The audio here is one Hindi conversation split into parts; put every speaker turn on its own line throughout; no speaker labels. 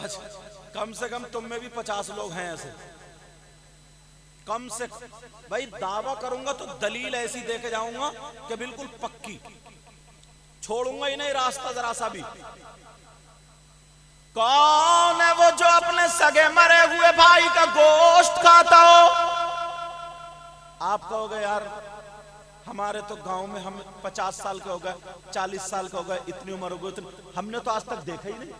आवाज, कम से कम तुम में भी 50 लोग हैं ऐसे, कम से भाई दावा करूंगा तो दलील ऐसी दे के जाऊंगा कि बिल्कुल पक्की, छोड़ूंगा ही नहीं रास्ता जरा सा भी। कौन है वो जो अपने सगे मरे हुए भाई का गोश्त खाता हो? आप कहोगे यार हमारे तो गांव में हम 50 साल के हो गए, 40 साल के हो गए, इतनी उम्र हो गई, हमने तो आज तक देखा ही नहीं।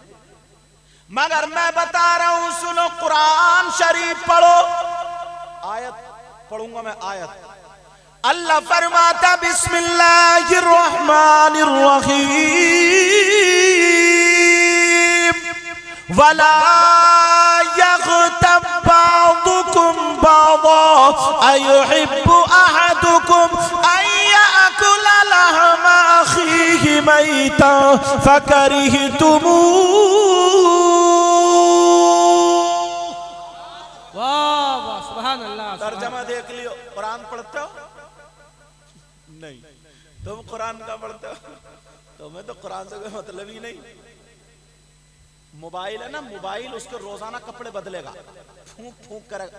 मगर मैं बता रहा हूं, सुनो, कुरान शरीफ पढ़ो, आयत पढ़ूंगा मैं, आयत। अल्लाह फरमाता बिस्मिल्लाहिर रहमानिर रहीम, वला यग़तब बादुकुम बादा अयुहिब्बु अहदुकुम अन याकुला लहमा अखीहि मैता फकरिहतुमू। तर्जमा देख लियो। कुरान पढ़ते हो? नहीं। तुम कुरान का पढ़ते हो? तुम्हें तो कुरान से कोई मतलब ही नहीं। मोबाइल है ना, मोबाइल उसके रोजाना कपड़े बदलेगा, फूंक फूंक करेगा,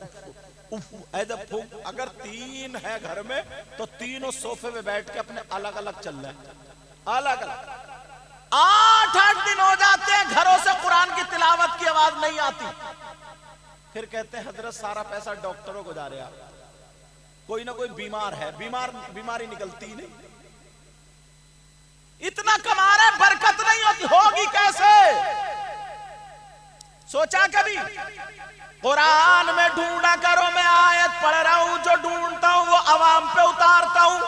ऐसे फूंक। अगर 3 है घर में तो तीनों सोफे पे बैठ के अपने अलग अलग चल रहे हैं, अलग अलग। 8-8 दिन हो जाते हैं घरों से कुरान की तिलावत की आवाज नहीं आती। फिर कहते हैं हजरत सारा पैसा डॉक्टरों को जा रहा, कोई ना कोई बीमार है, बीमारी निकलती नहीं। इतना कमा रहे, बरकत नहीं होती, होगी कैसे? सोचा कभी? कुरान में ढूंढा करो, मैं आयत पढ़ रहा हूं, जो ढूंढता हूं वो अवाम पे उतारता हूं।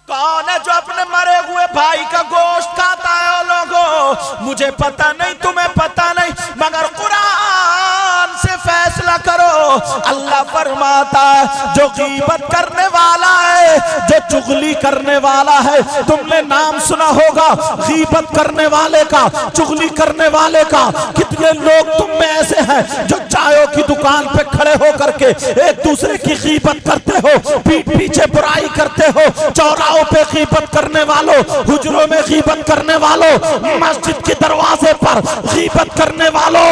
कौन है जो अपने मरे हुए भाई का गोश्त खाता है? ओ लोगों, मुझे पता नहीं, तुम्हें पता नहीं, मगर कुरान से फैसला करो। अल्लाह फरमाता है जो गीबत करने वाला है, जो चुगली करने वाला है, तुमने नाम सुना होगा गीबत करने वाले का, चुगली करने वाले का। कितने लोग तुम में ऐसे हैं जो चायों की दुकान पे खड़े हो करके एक दूसरे की गीबत करते हो, पीठ पीछे बुराई करते हो, चौराहों पे गीबत करने वालों, हुजरों में गीबत करने वालों, मस्जिद के दरवाजे पर गीबत करने वालों,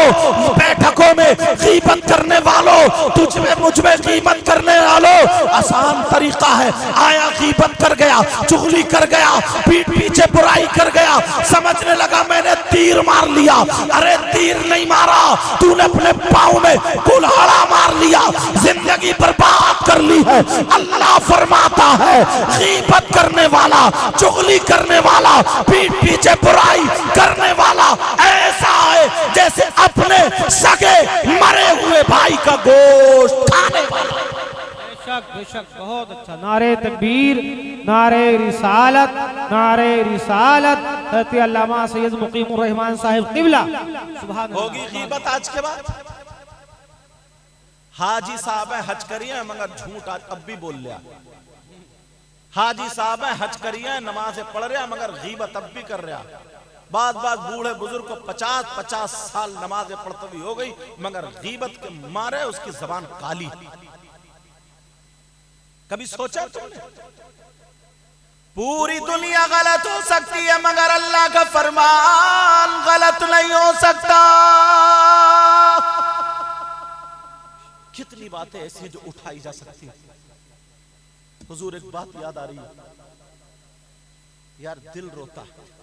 बैठकों में गीबत करने वालों, तुझ में मुझ में गीबत करने वालों। आसान तरीका है, आया गीबत कर गया, चुगली कर गया, पीठ पीछे बुराई कर गया, समझने लगा मैंने तीर मार लिया। अरे तीर नहीं मारा, तूने अपने पाँव में कुल्हाड़ा मार लिया, जिंदगी बर्बाद कर ली है। अल्लाह फरमाता है गीबत करने वाला, चुगली करने वाला, पीठ पीछे बुराई करने वाला ऐसा है जैसे अपने सगे मरे हुए भाई का गोश्त खाने वाला।
बेशक बेशक, बहुत अच्छा। नारे तकबीर, नारे रिसालत, नारे रिसालत। हज़रत अल्लामा सैयद मुकीमुर रहमान साहिब क़िबला। सुभान अल्लाह।
होगी गीबत आज के बाद? हाजी साहब है हज करिए मगर झूठ आज अब भी बोल लिया। हाजी साहब है हज करिए, नमाज़ें पढ़ रहा मगर गीबत अब भी कर रहा। बात बूढ़े बुजुर्ग को 50-50 साल नमाजें पढ़ते हुए हो गई मगर गीबत के मारे उसकी जबान काली। कभी सोचा तुमने? पूरी दुनिया गलत हो सकती है मगर अल्लाह का फरमान गलत नहीं हो सकता। कितनी बातें ऐसी जो उठाई जा सकती है। हुजूर एक बात याद आ रही है यार, दिल रोता है।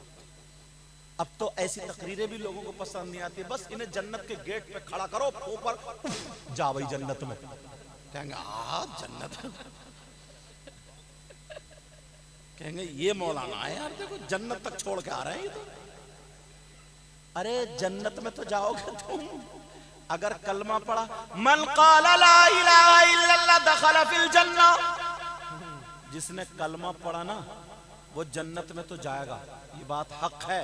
अब तो ऐसी तकरीरें भी लोगों को पसंद नहीं आती। बस इन्हें जन्नत के गेट पे खड़ा करो, ऊपर जा भाई जन्नत में, कहेंगे जन्नत। कहेंगे ये मौलाना है यार, देखो जन्नत तक छोड़ के आ रहे हैं। तो अरे जन्नत में तो जाओगे तुम अगर कलमा पढ़ा, मन क़ाला ला इलाहा इल्लल्लाह दखला फिल जन्नह। जिसने कलमा पढ़ा ना वो जन्नत में तो जाएगा, ये बात हक है।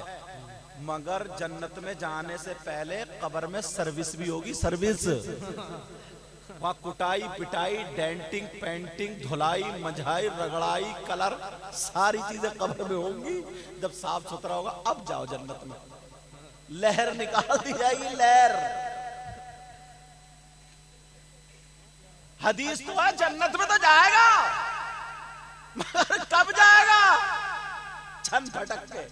मगर जन्नत में जाने से पहले कब्र में सर्विस भी होगी, सर्विस। वहाँ कुटाई पिटाई, डेंटिंग पेंटिंग, धुलाई मझाई रगड़ाई कलर, सारी चीजें कब्र में होंगी। जब साफ सुथरा होगा अब जाओ जन्नत में। लहर निकाल दी जाएगी, लहर। हदीस तो है जन्नत में तो जाएगा मगर कब जाएगा? छन फटक के।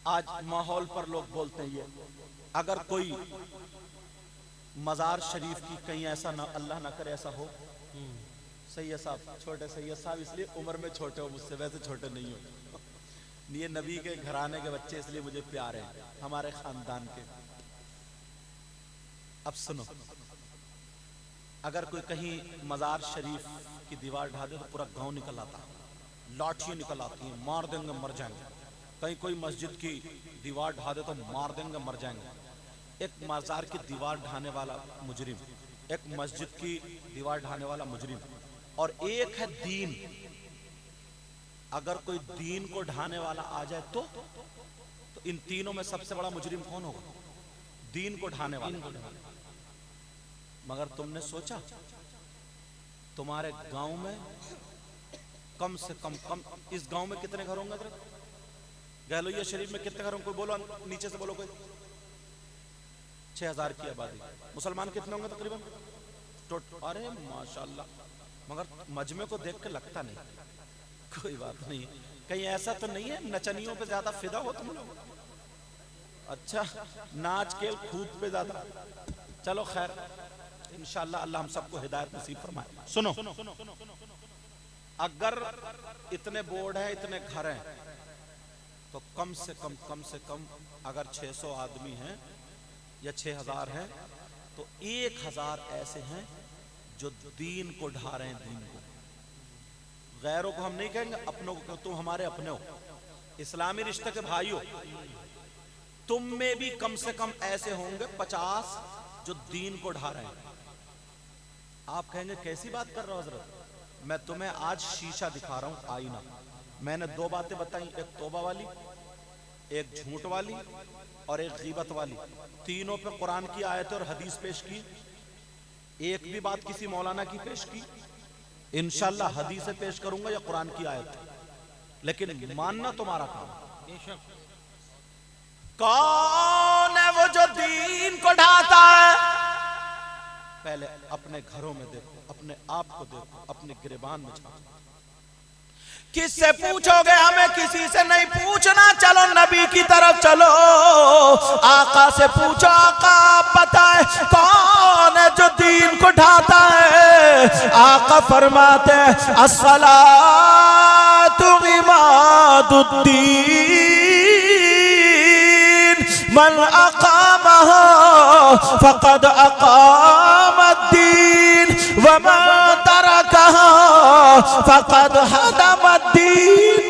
आज माहौल पर लोग बोलते हैं ये, अगर कोई मजार शरीफ की कहीं ऐसा ना, अल्लाह ना करे ऐसा हो, सैयद साहब, छोटे सैयद साहब इसलिए उम्र में छोटे हो मुझसे, वैसे छोटे नहीं हो, ये नबी के घराने के बच्चे इसलिए मुझे प्यार है, हमारे खानदान के। अब सुनो, अगर कोई कहीं मजार शरीफ की दीवार ढा दे तो पूरा गांव निकल आता, लाठियां निकल आती हैं, मार देंगे मर जाएंगे। कहीं कोई मस्जिद की दीवार ढा दे तो मार देंगे मर जाएंगे। एक मजार की दीवार ढाने वाला मुजरिम, एक मस्जिद की दीवार ढाने वाला मुजरिम, और एक है दीन। अगर कोई दीन को ढाने वाला आ जाए तो इन तीनों में सबसे बड़ा मुजरिम कौन होगा? दीन को ढाने वाला। मगर तुमने सोचा तुम्हारे गांव में कम से कम इस गांव में कितने घर होंगे? गहलोइया शरीफ में कितने घर होंगे? कोई बोलो, नीचे से बोलो कोई। 6000 की आबादी। मुसलमान कितने होंगे तकरीबन? अरे माशाल्लाह, मगर मजमे को देख के लगता नहीं। कोई बात नहीं, कहीं ऐसा तो नहीं है नचनियों पे ज्यादा फिदा हो तुम लोग? अच्छा, नाच के कूद पे ज्यादा। चलो खैर, इंशाअल्लाह अल्लाह हम सबको हिदायत नसीब फरमाए। सुनो, अगर इतने बोर्ड हैं, इतने घर हैं, तो कम से कम अगर 600 आदमी हैं या 6000 हैं तो 1000 ऐसे हैं जो दीन को ढा रहे हैं। दीन को, गैरों को हम नहीं कहेंगे, अपनों को। तुम हमारे अपने हो, इस्लामी रिश्ते के भाई हो। तुम में भी कम से कम ऐसे होंगे 50 जो दीन को ढा रहे हैं। आप कहेंगे कैसी बात कर रहे हो हजरत? मैं तुम्हें आज शीशा दिखा रहा हूं, आईना। मैंने 2 बातें बताई, एक तौबा वाली, एक झूठ वाली और एक गीबत वाली। तीनों पे कुरान की आयत और हदीस पेश की। एक भी बात किसी मौलाना की पेश की? इंशाल्लाह हदीस से पेश करूंगा या कुरान की आयत, लेकिन मानना तुम्हारा काम। कौन है वो जो दीन को ढाता है? पहले अपने घरों में देखो, अपने आप को देखो, अपने गिरबान में झांको। किससे पूछोगे? हमें किसी से नहीं पूछना। चलो नबी की तरफ चलो, आका से पूछो। आका बताए कौन है जो दीन को ढाता है? आका फरमाते हैं अस्सलातु इमादुद्दीन मन अकामहा फक़द अकामद्दीन व मन तरकहा फक़द हदमद्दीन।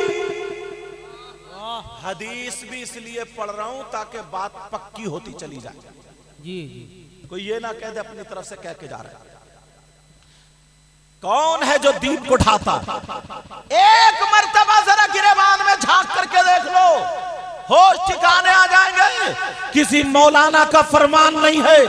हदीस भी इसलिए पढ़ रहा हूं ताकि बात पक्की होती चली जाए।
जी,
कोई ये ना कह दे अपनी तरफ से कह के जा रहा है। कौन है जो दीन को ढाता? एक मर्तबा जरा गिरेबान में झांक करके देख लो, होश ठिकाने आ जाएंगे। किसी मौलाना का फरमान नहीं है,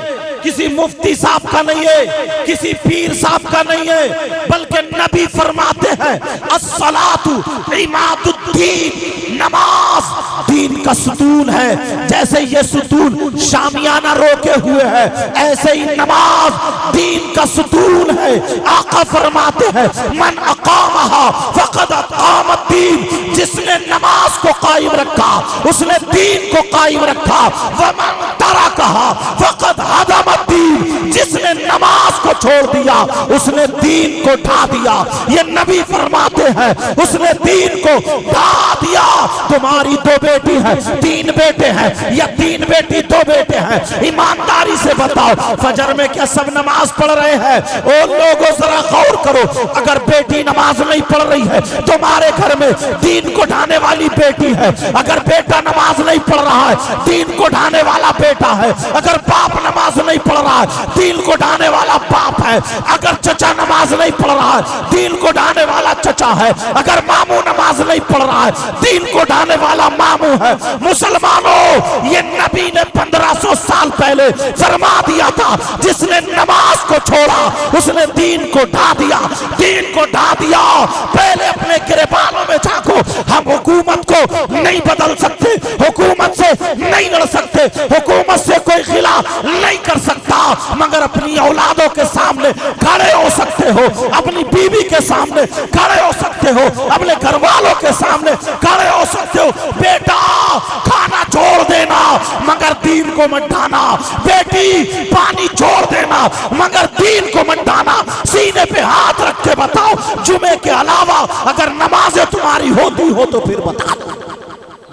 किसी मुफ्ती साहब का नहीं है, किसी पीर साहब का नहीं है, बल्कि नबी फरमाते हैं अस्सलातु इमादुद्दीन, नमाज दीन का सुतून है। जैसे ये सुतून शामियाना रोके हुए है, ऐसे ही नमाज दीन का सुतून है। आका फरमाते हैं मन अकामहा फक़द अकामद्दीन, जिसने नमाज को कायम रखा उसने दीन को कायम रखा। वमन तरकहा फक़द हदमद्दीन, जिसने नमाज को छोड़ दिया उसने दीन को ढा दिया। ये नबी फरमाते हैं उसने दीन को ढा दिया। तुम्हारी 2 बेटी हैं, 3 बेटे हैं, या 3 बेटी 2 बेटे हैं, ईमानदारी से बताओ फजर में क्या सब नमाज पढ़ रहे हैं? ओ लोगों जरा गौर करो, अगर बेटी नमाज नहीं पढ़ रही है, तुम्हारे घर में दीन को ढाने वाली बेटी है। अगर बेटा नमाज नहीं पढ़ रहा है, दीन को ढाने वाला बेटा है। अगर बाप नमाज नहीं पढ़ रहा है, दीन को ढाने वाला बाप है। अगर चचा नमाज नहीं पढ़ रहा है, दीन को ढाने वाला चचा है। अगर मामू नमाज नहीं पढ़ रहा है, दीन को ढाने वाला मामू है। मुसलमानों, ये नबी ने 1500 साल पहले फरमा दिया था, जिसने नमाज को छोड़ा उसने दीन को ढा दिया। दीन को ढा दिया। पहले अपने गिरबानों में झांको। हम हुकूमत को नहीं बदल सकते, हुकूमत से नहीं लड़ सकते, हुकूमत से कोई खिलाफ नहीं कर सकता, मगर अपनी औलादों के सामने खड़े हो सकते हो, अपनी बीवी के सामने खड़े हो सकते हो, अपने घर वालों के सामने खड़े हो सकते हो। बेटा खाना मगर दीन को मत ढाना। बेटी पानी छोड़ देना मगर दीन को मत ढाना। सीने पे हाथ रख के बताओ, जुमे के अलावा अगर नमाजें तुम्हारी होती हो तो फिर बता दो।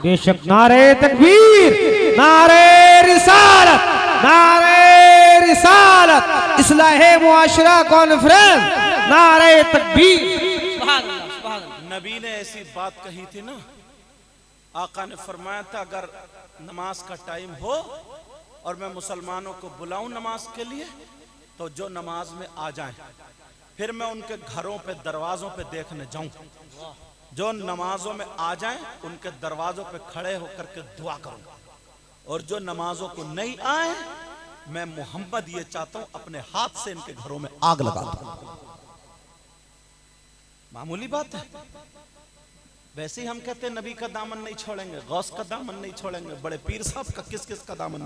बेशक। नारे तकबीर, नारे रिसालत, नारे रिसालत, इस्लाहे मुआशरा कॉन्फ्रेंस, नारे तकबीर। सुभान अल्लाह, सुभान अल्लाह।
नबी ने ऐसी बात कही थी ना, आका ने फरमाया था अगर नमाज का टाइम हो और मैं मुसलमानों को बुलाऊं नमाज के लिए तो जो नमाज में आ जाएं, फिर मैं उनके घरों पे दरवाजों पे देखने जाऊं। जो नमाजों में आ जाएं उनके दरवाजों पे खड़े होकर के दुआ करूंगा, और जो नमाजों को नहीं आए मैं मोहम्मद ये चाहता हूं अपने हाथ से इनके घरों में आग लगा दूं। मामूली बात है। वैसे ही हम कहते हैं नबी का दामन नहीं छोड़ेंगे, गौस का दामन नहीं छोड़ेंगे, बड़े पीर साहब का किस किस का दामन